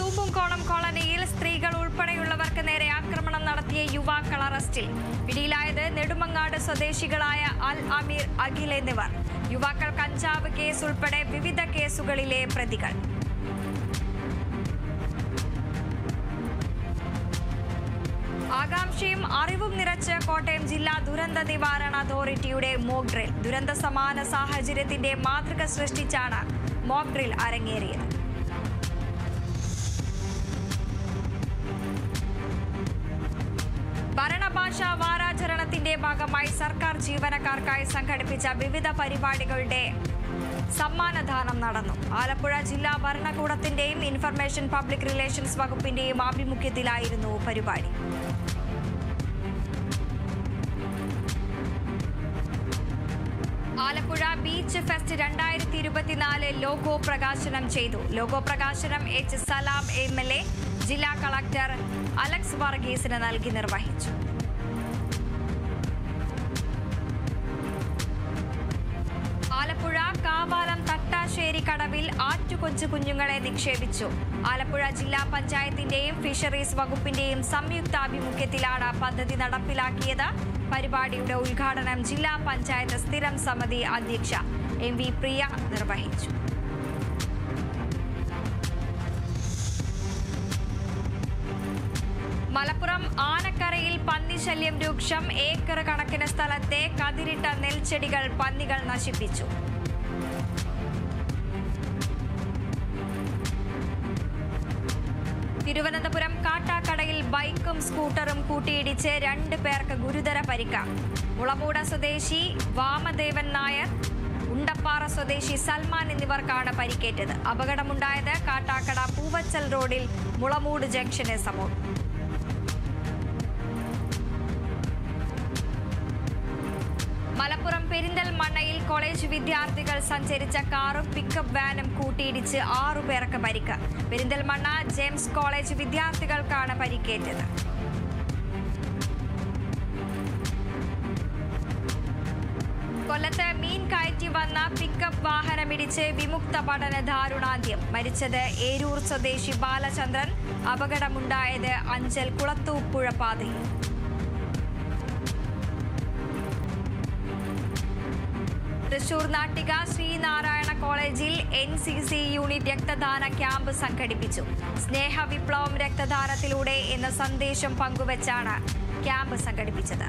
തൂമ്പുംകോണം കോളനിയിൽ സ്ത്രീകൾ ഉൾപ്പെടെയുള്ളവർക്ക് നേരെ ആക്രമണം നടത്തിയ യുവാക്കൾ അറസ്റ്റിൽ. പിടിയിലായത് നെടുമങ്ങാട് സ്വദേശികളായ അൽ അമീർ, അഖിൽ എന്നിവർ. യുവാക്കൾ കഞ്ചാവ് കേസ് ഉൾപ്പെടെ വിവിധ കേസുകളിലെ പ്രതികൾ. ആകാംക്ഷയും അറിവും നിറച്ച് കോട്ടയം ജില്ലാ ദുരന്ത നിവാരണ അതോറിറ്റിയുടെ മോക്ക് ഡ്രിൽ. ദുരന്ത സമാന സാഹചര്യത്തിന്റെ മാതൃക സൃഷ്ടിച്ചാണ് മോക്ക് ഡ്രിൽ അരങ്ങേറിയത്. ഭരണഭാഷാ വാരാചരണത്തിന്റെ ഭാഗമായി സർക്കാർ ജീവനക്കാർക്കായി സംഘടിപ്പിച്ച വിവിധ പരിപാടികളുടെ സമ്മാനദാനം നടന്നു. ആലപ്പുഴ ജില്ലാ ഭരണകൂടത്തിന്റെയും ഇൻഫർമേഷൻ പബ്ലിക് റിലേഷൻസ് വകുപ്പിന്റെയും ആഭിമുഖ്യത്തിലായിരുന്നു പരിപാടി. ആലപ്പുഴ ബീച്ച് ഫെസ്റ്റ് 2024 ലോഗോ പ്രകാശനം ചെയ്തു. ലോഗോ പ്രകാശനം എച്ച് സലാം MLA ജില്ലാ കളക്ടർ അലക്സ് വർഗീസിന് നൽകി നിർവഹിച്ചു. ആലപ്പുഴ കാവാലം തട്ടാശ്ശേരി കടവിൽ ആറ്റുകൊച്ചു കുഞ്ഞുങ്ങളെ നിക്ഷേപിച്ചു. ആലപ്പുഴ ജില്ലാ പഞ്ചായത്തിന്റെയും ഫിഷറീസ് വകുപ്പിന്റെയും സംയുക്താഭിമുഖ്യത്തിലാണ് പദ്ധതി നടപ്പിലാക്കിയത്. പരിപാടിയുടെ ഉദ്ഘാടനം ജില്ലാ പഞ്ചായത്ത് സ്ഥിരം സമിതി അധ്യക്ഷ MV പ്രിയ നിർവഹിച്ചു. മലപ്പുറം ആനക്കരയിൽ പന്നിശല്യം രൂക്ഷം. ഏക്കർ കണക്കിന് സ്ഥലത്തെ കതിരിട്ട നെൽച്ചെടികൾ പന്നികൾ നശിപ്പിച്ചു. തിരുവനന്തപുരം കാട്ടാക്കടയിൽ ബൈക്കും സ്കൂട്ടറും കൂട്ടിയിടിച്ച് 2 പേർക്ക് ഗുരുതര പരിക്ക്. മുളമൂട് സ്വദേശി വാമദേവൻ നായർ, ഉണ്ടപ്പാറ സ്വദേശി സൽമാൻ എന്നിവർക്കാണ് പരിക്കേറ്റത്. അപകടമുണ്ടായത് കാട്ടാക്കട പൂവച്ചൽ റോഡിൽ മുളമൂട് ജംഗ്ഷന് സമീപം. മലപ്പുറം പെരിന്തൽമണ്ണയിൽ കോളേജ് വിദ്യാർത്ഥികൾ സഞ്ചരിച്ച കാറും പിക്കപ്പ് വാനും കൂട്ടിയിടിച്ച് 6 പേർക്ക് പരിക്ക്. പെരിന്തൽമണ്ണ ജെയിംസ് കോളേജ് വിദ്യാർത്ഥികൾക്കാണ് പരിക്കേറ്റത്. കൊല്ലത്ത് മീൻ കയറ്റി വന്ന പിക്കപ്പ് വാഹനമിടിച്ച് വിമുക്ത പഠന ദാരുണാന്ത്യം. മരിച്ചത് ഏരൂർ സ്വദേശി ബാലചന്ദ്രൻ. അപകടമുണ്ടായത് അഞ്ചൽ കുളത്തൂപ്പുഴ പാതയിൽ. തൃശൂർ നാട്ടിക ശ്രീനാരായണ കോളേജിൽ NCC യൂണിറ്റ് രക്തദാന ക്യാമ്പ് സംഘടിപ്പിച്ചു. സ്നേഹവിപ്ലവം രക്തദാനത്തിലൂടെ എന്ന സന്ദേശം പങ്കുവച്ചാണ് ക്യാമ്പ് സംഘടിപ്പിച്ചത്.